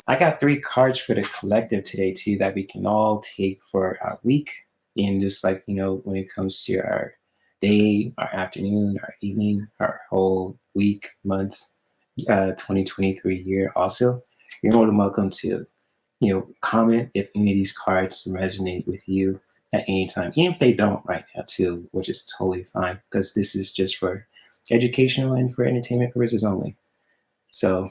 I got 3 cards for the collective today too that we can all take for our week. And just like, when it comes to our day, our afternoon, our evening, our whole week, month, 2023 year also, you're more than welcome to, comment if any of these cards resonate with you at any time. Even if they don't right now too, which is totally fine because this is just for educational and for entertainment purposes only. So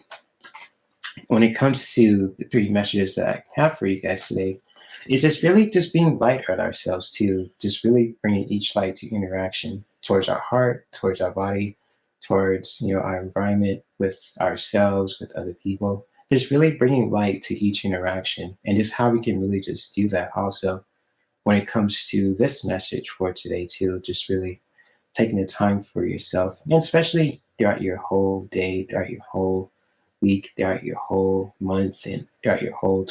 when it comes to the 3 messages that I have for you guys today, it's just really just being light on ourselves too, just really bringing each light to interaction towards our heart, towards our body, towards our environment, with ourselves, with other people. Just really bringing light to each interaction, and just how we can really just do that also when it comes to this message for today too. Just really taking the time for yourself, and especially throughout your whole day, throughout your whole week, throughout your whole month, and throughout your whole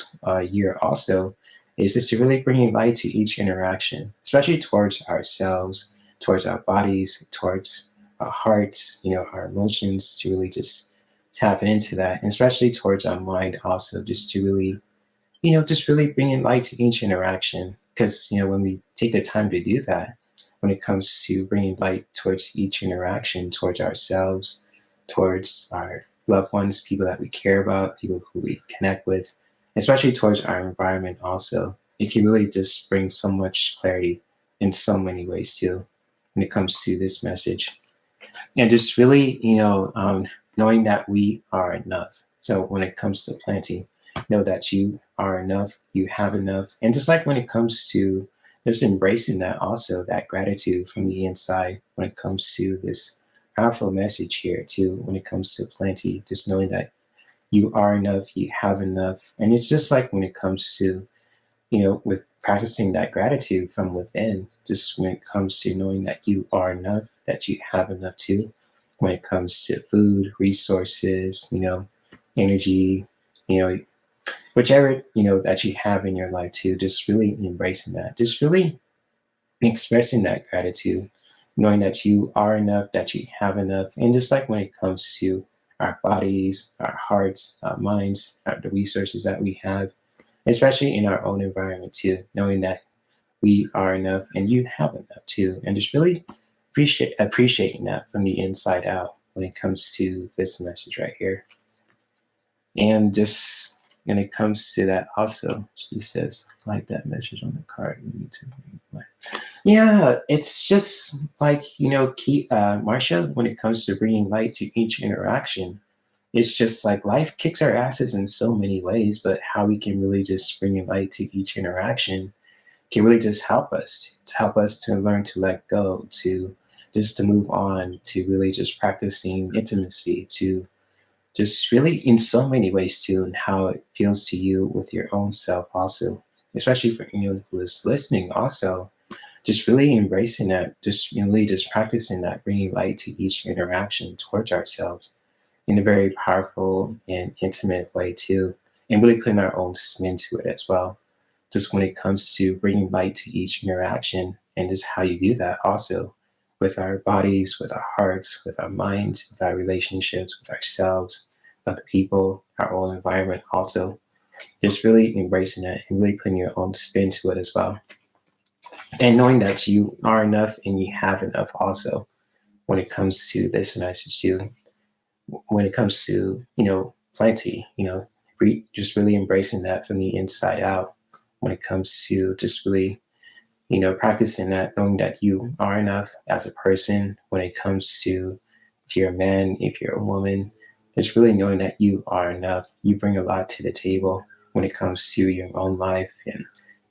year also, is just to really bringing light to each interaction, especially towards ourselves, towards our bodies, towards our hearts, our emotions, to really just tap into that, and especially towards our mind also, just to really, just really bringing light to each interaction. Because, when we take the time to do that, when it comes to bringing light towards each interaction, towards ourselves, towards our loved ones, people that we care about, people who we connect with, especially towards our environment also, it can really just bring so much clarity in so many ways too when it comes to this message. And just really, knowing that we are enough. So when it comes to planting, know that you are enough, you have enough. And just like when it comes to just embracing that also, that gratitude from the inside when it comes to this powerful message here too, when it comes to plenty, just knowing that you are enough, you have enough. And it's just like when it comes to, with practicing that gratitude from within, just when it comes to knowing that you are enough, that you have enough too, when it comes to food, resources, energy, you know, whichever, that you have in your life too, just really embracing that, just really expressing that gratitude, knowing that you are enough, that you have enough. And just like when it comes to our bodies, our hearts, our minds, the resources that we have, especially in our own environment too, knowing that we are enough and you have enough too. And just really appreciating that from the inside out when it comes to this message right here. And just when it comes to that also, she says, like that message on the card, we need to. Yeah, it's just like, Marsha, when it comes to bringing light to each interaction, it's just like life kicks our asses in so many ways, but how we can really just bring light to each interaction can really just help us to learn to let go, to just to move on, to really just practicing intimacy, to just really in so many ways too, and how it feels to you with your own self also, especially for anyone who is listening also, just really embracing that, just really just practicing that, bringing light to each interaction towards ourselves in a very powerful and intimate way too, and really putting our own spin to it as well. Just when it comes to bringing light to each interaction, and just how you do that also with our bodies, with our hearts, with our minds, with our relationships, with ourselves, other people, our own environment also. Just really embracing it and really putting your own spin to it as well. And knowing that you are enough and you have enough also when it comes to this message too. When it comes to, plenty, just really embracing that from the inside out when it comes to just really, practicing that, knowing that you are enough as a person when it comes to if you're a man, if you're a woman, it's really knowing that you are enough. You bring a lot to the table when it comes to your own life and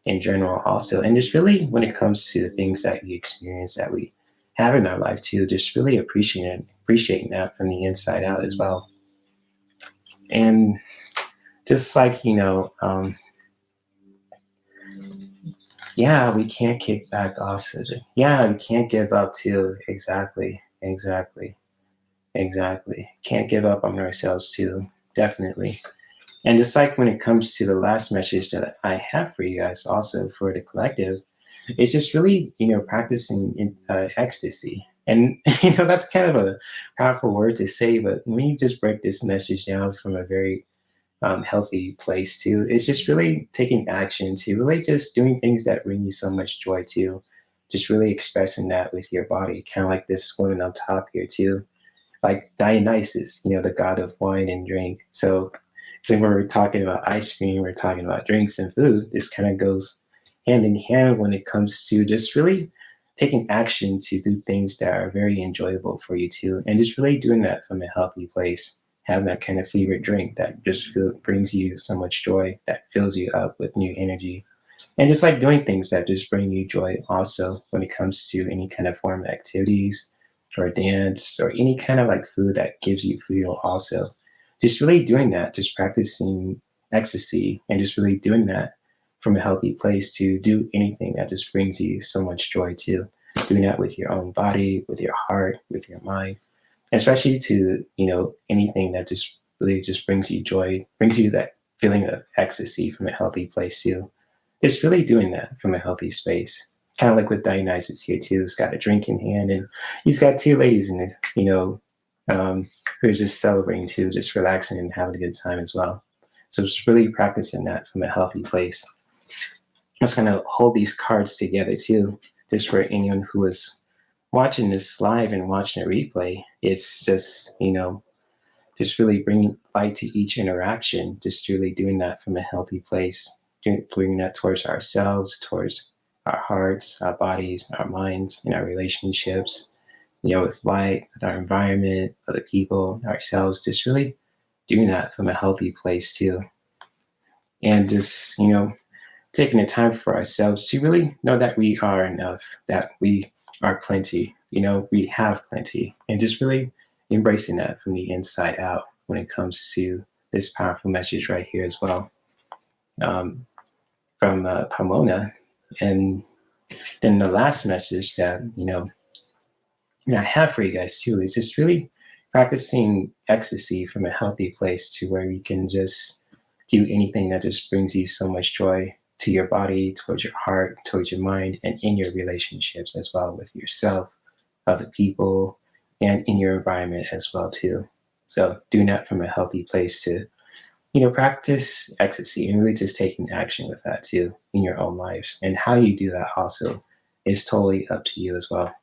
in general also. And just really when it comes to the things that we experience that we have in our life too, just really appreciating that from the inside out as well. And just like, yeah, we can't kick back oxygen. Yeah, we can't give up too. Exactly. Can't give up on ourselves too. Definitely. And just like when it comes to the last message that I have for you guys, also for the collective, it's just really, practicing ecstasy. And, that's kind of a powerful word to say, but when you just break this message down from a very healthy place too. It's just really taking action to really just doing things that bring you so much joy too. Just really expressing that with your body, kind of like this woman up top here too, like Dionysus, the god of wine and drink. So when we're talking about ice cream, we're talking about drinks and food. This kind of goes hand in hand when it comes to just really taking action to do things that are very enjoyable for you too, and just really doing that from a healthy place. Having that kind of favorite drink that just brings you so much joy, that fills you up with new energy, and just like doing things that just bring you joy also when it comes to any kind of form of activities or dance or any kind of like food that gives you feel also. Just really doing that, just practicing ecstasy and just really doing that from a healthy place to do anything that just brings you so much joy too. Doing that with your own body, with your heart, with your mind, and especially to, anything that just really just brings you joy, brings you that feeling of ecstasy from a healthy place too. Just really doing that from a healthy space. Kind of like with Dionysus here too. He's got a drink in hand and he's got two ladies in his, who's just celebrating too, just relaxing and having a good time as well. So just really practicing that from a healthy place. Let's kind of hold these cards together too, just for anyone who is watching this live and watching a replay. It's just, just really bringing light to each interaction, just really doing that from a healthy place, bringing that towards ourselves, towards our hearts, our bodies, our minds, and our relationships, with light, with our environment, other people, ourselves, just really doing that from a healthy place too. And just, taking the time for ourselves to really know that we are enough, that we are plenty, we have plenty, and just really embracing that from the inside out when it comes to this powerful message right here as well, from Pomona. And then the last message that, I have for you guys too is just really practicing ecstasy from a healthy place to where you can just do anything that just brings you so much joy to your body, towards your heart, towards your mind, and in your relationships as well with yourself, other people, and in your environment as well too. So doing that from a healthy place to, practice ecstasy and really just taking action with that too in your own lives. And how you do that also is totally up to you as well.